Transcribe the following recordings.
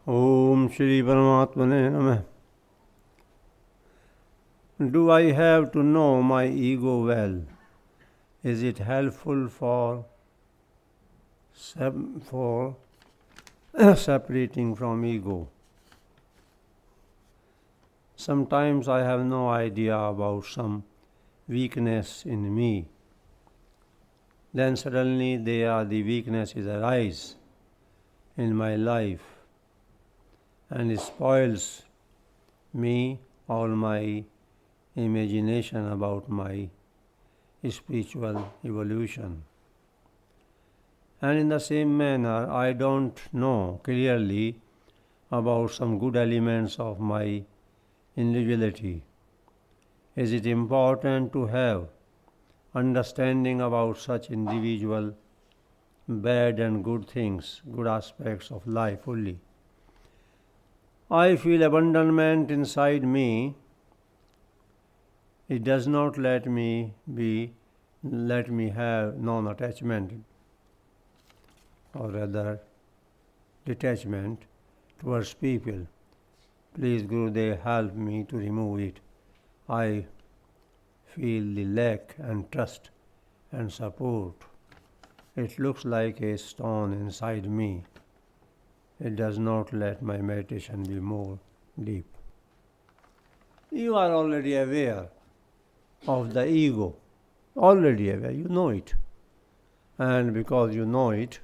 Om Shri Paramatmane Namah. Do I have to know my ego well? Is it helpful for separating from ego? Sometimes I have no idea about some weakness in me. Then suddenly the weaknesses arise in my life and it spoils me all my imagination about my spiritual evolution. And in the same manner, I don't know clearly about some good elements of my individuality. Is it important to have understanding about such individual bad and good things, good aspects of life fully? I feel abandonment inside me. It does not let me have non-attachment, or rather detachment towards people. Please Gurudev, help me to remove it. I feel the lack and trust and support. It looks like a stone inside me. It does not let my meditation be more deep. You are already aware of the ego. Already aware, you know it. And because you know it,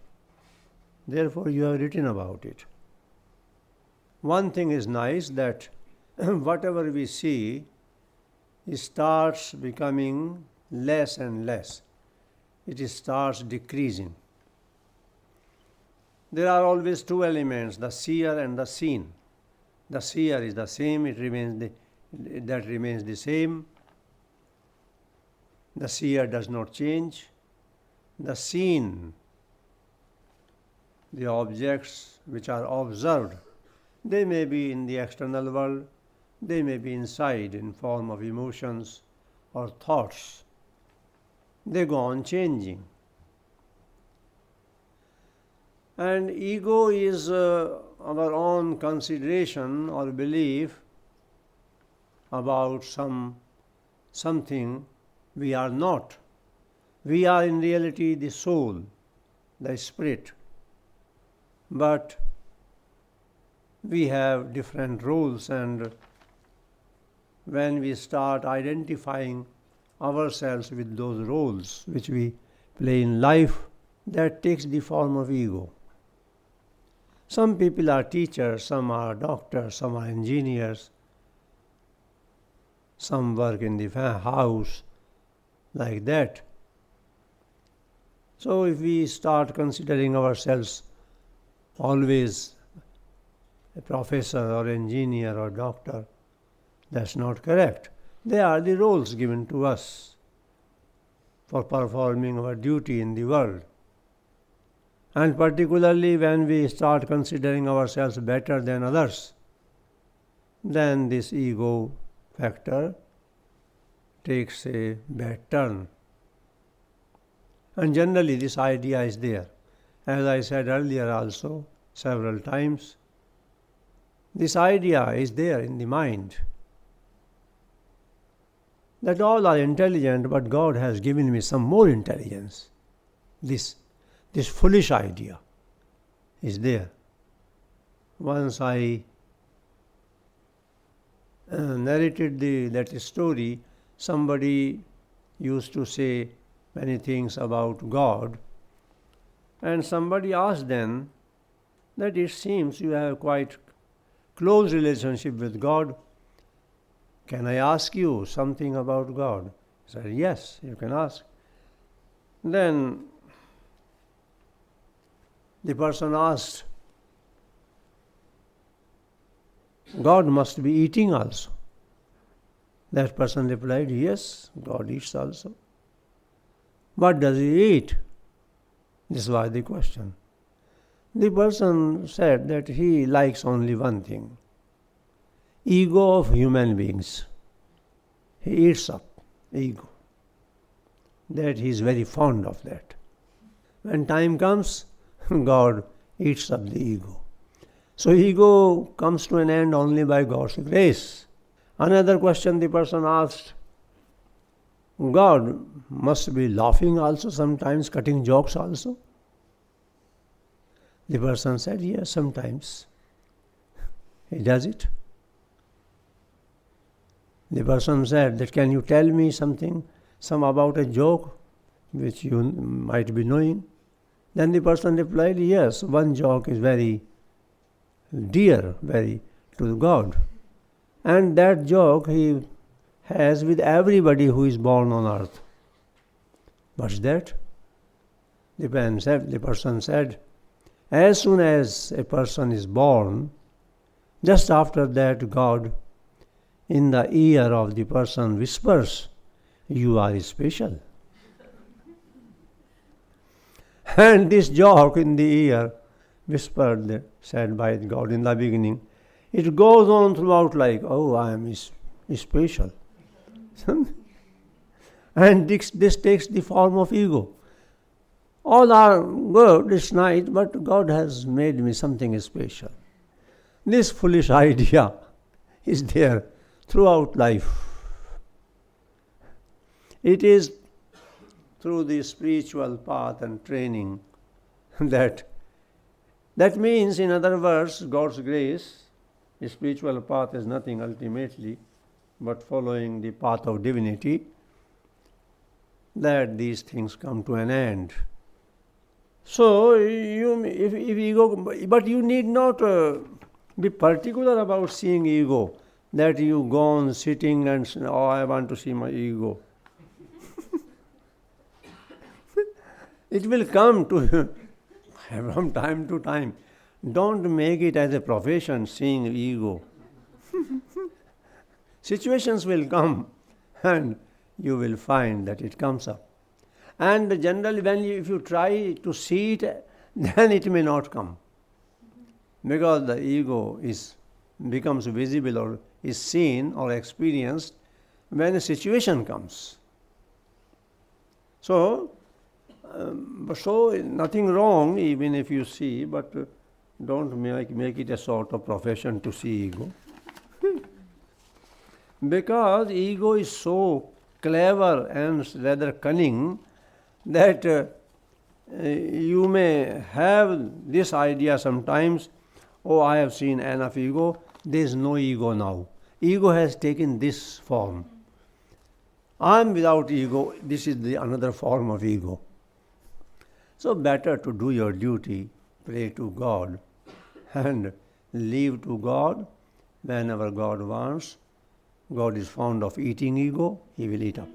therefore you have written about it. One thing is nice, that whatever we see, it starts becoming less and less. It starts decreasing. There are always two elements, the seer and the seen. The seer is the same, that remains the same. The seer does not change. The seen, the objects which are observed, they may be in the external world, they may be inside in form of emotions or thoughts. They go on changing. And ego is our own consideration or belief about something we are not. We are in reality the soul, the spirit. But we have different roles, and when we start identifying ourselves with those roles which we play in life, that takes the form of ego. Some people are teachers, some are doctors, some are engineers, some work in the house, like that. So if we start considering ourselves always a professor or engineer or doctor, that's not correct. They are the roles given to us for performing our duty in the world. And particularly when we start considering ourselves better than others, then this ego factor takes a bad turn. And generally this idea is there. As I said earlier also, several times, this idea is there in the mind that all are intelligent, but God has given me some more intelligence. This foolish idea is there. Once I narrated that story, somebody used to say many things about God, and somebody asked them that it seems you have quite close relationship with God. Can I ask you something about God? He said, yes, you can ask. Then the person asked, God must be eating also. That person replied, yes, God eats also. What does he eat? This was the question. The person said that he likes only one thing, ego of human beings. He eats up ego. That he is very fond of that. When time comes, God eats up the ego. So ego comes to an end only by God's grace. Another question the person asked, God must be laughing also sometimes, cutting jokes also? The person said, yes, sometimes. He does it. The person said that, can you tell me something, some about a joke which you might be knowing? Then the person replied, yes, one joke is very dear, very to God. And that joke he has with everybody who is born on earth. What's that? The person said, as soon as a person is born, just after that God in the ear of the person whispers, you are special. And this joke in the ear, whispered, said by God in the beginning, it goes on throughout like, oh, I am special. And this takes the form of ego. All are good, it's nice, but God has made me something special. This foolish idea is there throughout life. It is through the spiritual path and training that means, in other words, God's grace, the spiritual path is nothing ultimately but following the path of divinity, that these things come to an end. So, if ego, but you need not be particular about seeing ego, that you go on sitting and say, oh, I want to see my ego. It will come to you from time to time. Don't make it as a profession, seeing ego. Situations will come and you will find that it comes up. And generally if you try to see it, then it may not come. Because the ego becomes visible or is seen or experienced when a situation comes. So nothing wrong even if you see, but don't make it a sort of profession to see ego. Because ego is so clever and rather cunning that you may have this idea sometimes, oh, I have seen enough ego, there is no ego now. Ego has taken this form. I am without ego, this is another form of ego. So better to do your duty, pray to God, and leave to God whenever God wants. God is fond of eating ego, He will eat up.